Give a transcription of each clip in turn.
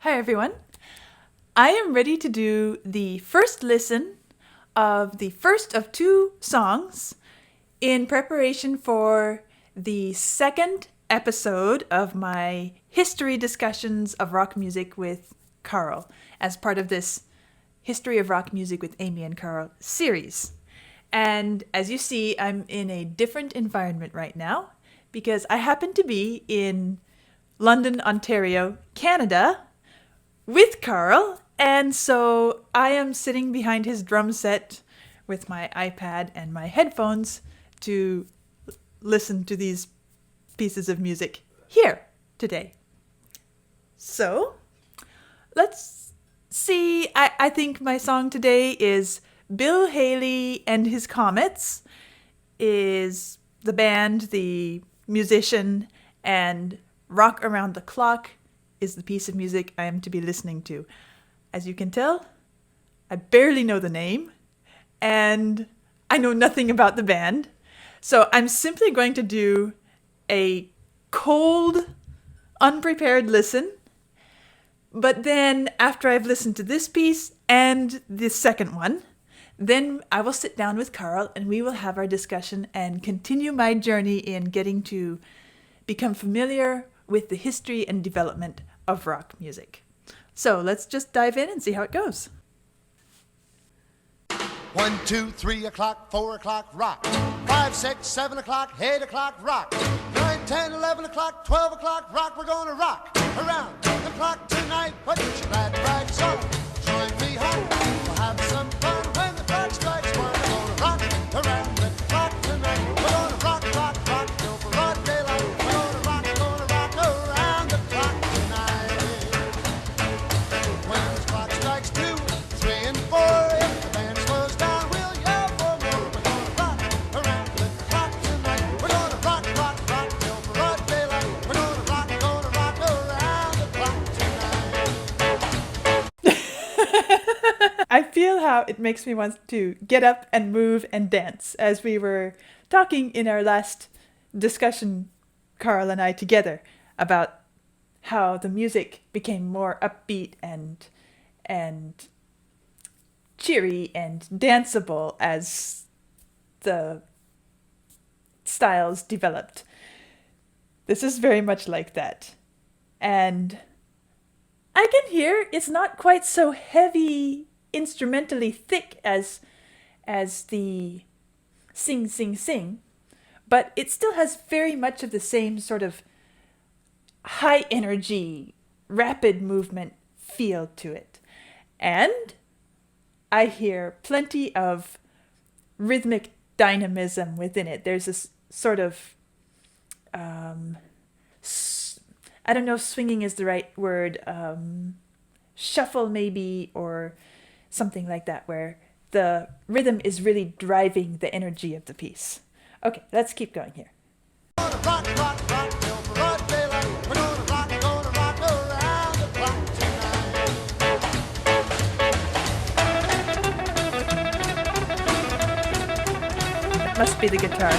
Hi, everyone. I am ready to do the first listen of the first of two songs in preparation for the second episode of my history discussions of rock music with Carl as part of this History of Rock Music with Amy and Carl series. And as you see, I'm in a different environment right now because I happen to be in London, Ontario, Canada, with Carl, and so I am sitting behind his drum set with my iPad and my headphones to listen to these pieces of music here today. So, let's see. I think my song today is Bill Haley and His Comets, is the band, the musician, and Rock Around the Clock is the piece of music I am to be listening to. As you can tell, I barely know the name, and I know nothing about the band. So I'm simply going to do a cold, unprepared listen. But then after I've listened to this piece and the second one, then I will sit down with Carl and we will have our discussion and continue my journey in getting to become familiar with the history and development of rock music. So let's just dive in and see how it goes. 1, 2, 3 o'clock, 4 o'clock, rock. 5, 6, 7 o'clock, 8 o'clock, rock. 9, 10, 11 o'clock, 12 o'clock, rock. We're gonna rock around the clock tonight. Put your glad rags on, join me home. We'll have some fun when the clock strikes 1. We're gonna rock around the clock tonight. We're gonna rock, rock, rock till broad daylight. We're gonna rock around the clock tonight. When the clock strikes 2, 3, and 4, if the band slows down, we'll yell for more. We're gonna rock around the clock tonight. We're gonna rock, rock, rock till broad daylight. We're gonna rock around the clock tonight. I feel how it makes me want to get up and move and dance, as we were talking in our last discussion, Carl and I together, about how the music became more upbeat and cheery and danceable as the styles developed. This is very much like that. And I can hear it's not quite so heavy, instrumentally thick as the sing, sing, sing, but it still has very much of the same sort of high energy, rapid movement feel to it. And I hear plenty of rhythmic dynamism within it. There's this sort of, I don't know if swinging is the right word, shuffle maybe, or something like that, where the rhythm is really driving the energy of the piece. Okay, let's keep going here. We're gonna rock, rock, rock till broad daylight. We're gonna rock around the clock tonight. That must be the guitar.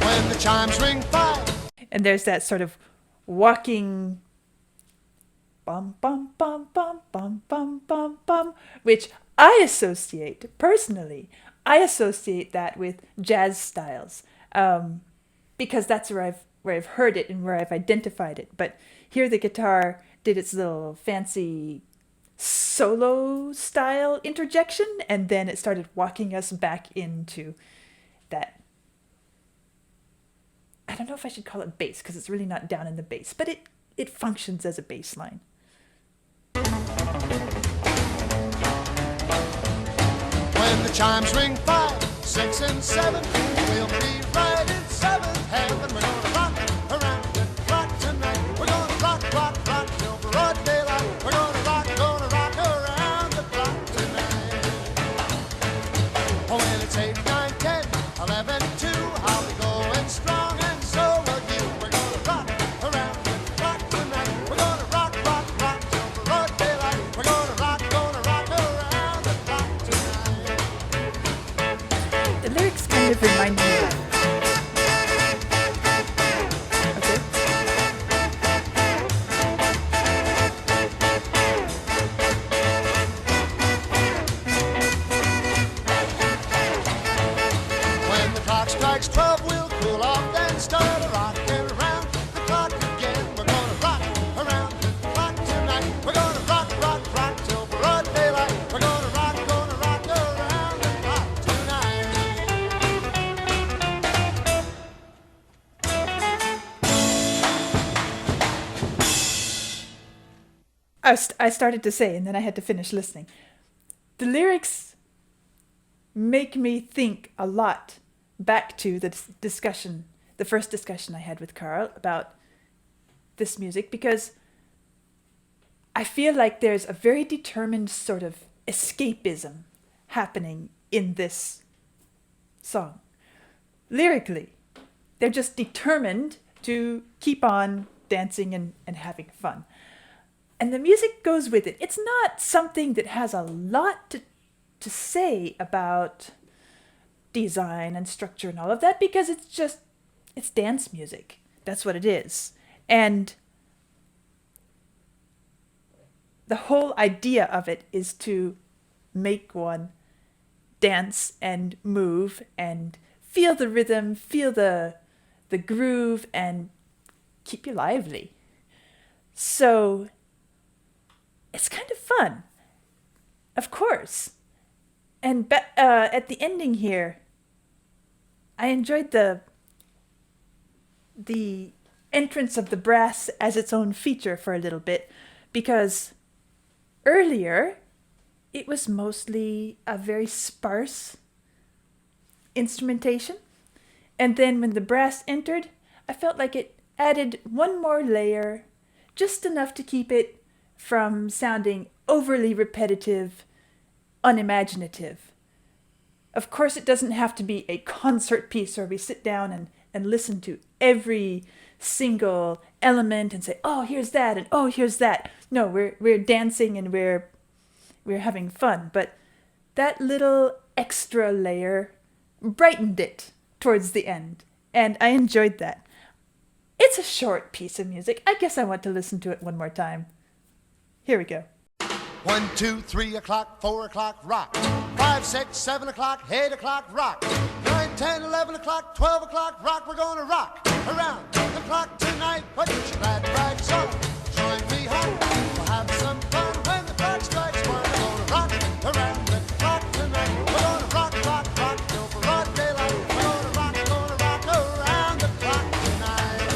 When the chimes ring 5. And there's that sort of walking bum bum bum bum bum bum bum bum, which I associate that with jazz styles, because that's where I've heard it and where I've identified it. But here the guitar did its little fancy solo style interjection, and then it started walking us back into that. I don't know if I should call it bass, because it's really not down in the bass, but it functions as a bass line. When the chimes ring 5, 6, and 7, we'll be right in 7th heaven. We're gonna rock around the clock tonight. We're gonna rock, rock, rock till broad daylight. We're gonna rock around the clock tonight. Oh, when it's 8, 9, 10, 11, 2, I'll be going strong, and so will you. We're gonna rock around the clock tonight. We're gonna rock, rock, rock till broad daylight. We're gonna rock around the clock tonight. lyrics kind of remind me of. Okay. When the clock strikes 12, we'll cool off, then start rocking around the clock again. We're gonna rock around the clock tonight. We're gonna rock, rock, rock till broad daylight. We're gonna rock around the clock tonight. I started to say, and then I had to finish listening. The lyrics make me think a lot back to the discussion, the first discussion I had with Carl about this music, because I feel like there's a very determined sort of escapism happening in this song. Lyrically, they're just determined to keep on dancing and having fun. And the music goes with it. It's not something that has a lot to say about design and structure and all of that, because it's dance music. That's what it is. And the whole idea of it is to make one dance and move and feel the rhythm, feel the groove, and keep you lively. So it's kind of fun, of course. And at the ending here, I enjoyed the entrance of the brass as its own feature for a little bit, because earlier it was mostly a very sparse instrumentation. And then when the brass entered, I felt like it added one more layer, just enough to keep it from sounding overly repetitive, unimaginative. Of course, it doesn't have to be a concert piece where we sit down and listen to every single element and say, oh, here's that, and oh, here's that. No, we're dancing and we're having fun. But that little extra layer brightened it towards the end, and I enjoyed that. It's a short piece of music. I guess I want to listen to it one more time. Here we go. 1, 2, 3 o'clock, 4 o'clock, rock. 5, 6, 7 o'clock, 8 o'clock, rock. 9, 10, 11 o'clock, 12 o'clock, rock. We're gonna rock around the clock tonight. Put your glad rags on, join me home. We'll have some fun when the clock strikes 1. We're gonna rock around the clock tonight. We're gonna rock, rock, rock till broad daylight. We're gonna rock around the clock tonight.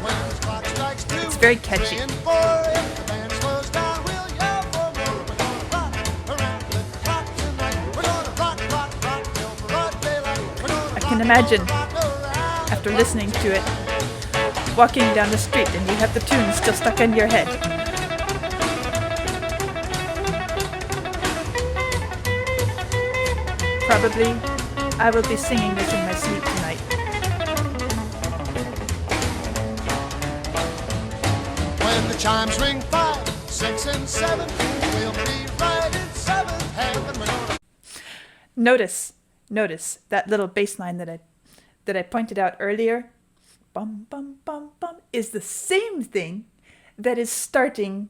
When the clock strikes 2, It's very catchy. 3 and 4, if the band slows down, we'll yell for more. We're gonna rock around the clock tonight. We're gonna rock, rock, rock till broad daylight. We're gonna I can imagine, after listening to it, walking down the street and you have the tune still stuck in your head. Probably I will be singing this in my sleep tonight. When the chimes ring 5, 6, and 7, we'll be right in 7th heaven. We're gonna Notice that little bass line that I pointed out earlier. Bum bum bum bum is the same thing that is starting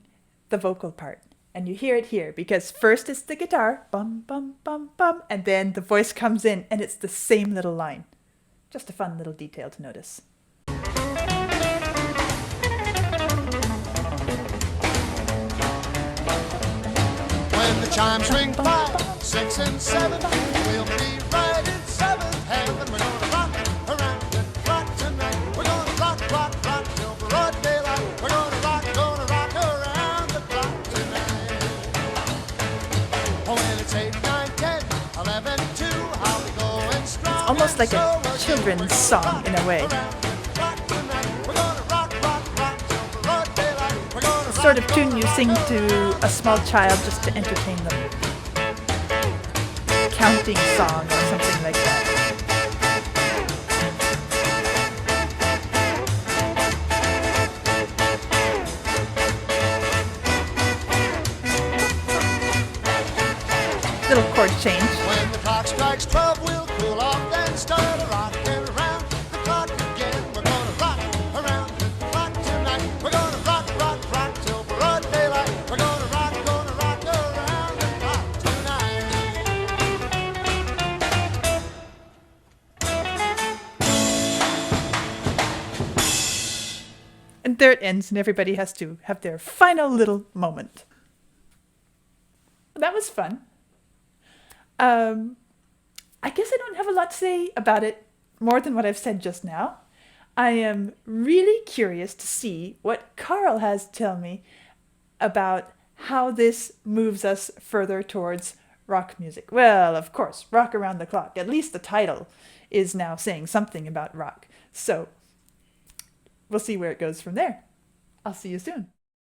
the vocal part. And you hear it here because first it's the guitar, bum bum bum bum, and then the voice comes in and it's the same little line. Just a fun little detail to notice. When the chimes ring 5, 6, and 7, we'll be right in 7th heaven. We're gonna rock around the clock tonight. We're gonna rock, rock, rock till broad daylight. We're gonna rock around the clock tonight. Oh, when it's 8, 9, 10, 11, 2, I'll be going strong. It's almost like a children's song in a way. The sort of tune you sing to a small child just to entertain them. Counting song or something like that. Little chord change. When the clock strikes there it ends, and everybody has to have their final little moment. That was fun. I guess I don't have a lot to say about it more than what I've said just now. I am really curious to see what Carl has to tell me about how this moves us further towards rock music. Well, of course, Rock Around the Clock. At least the title is now saying something about rock. So we'll see where it goes from there. I'll see you soon.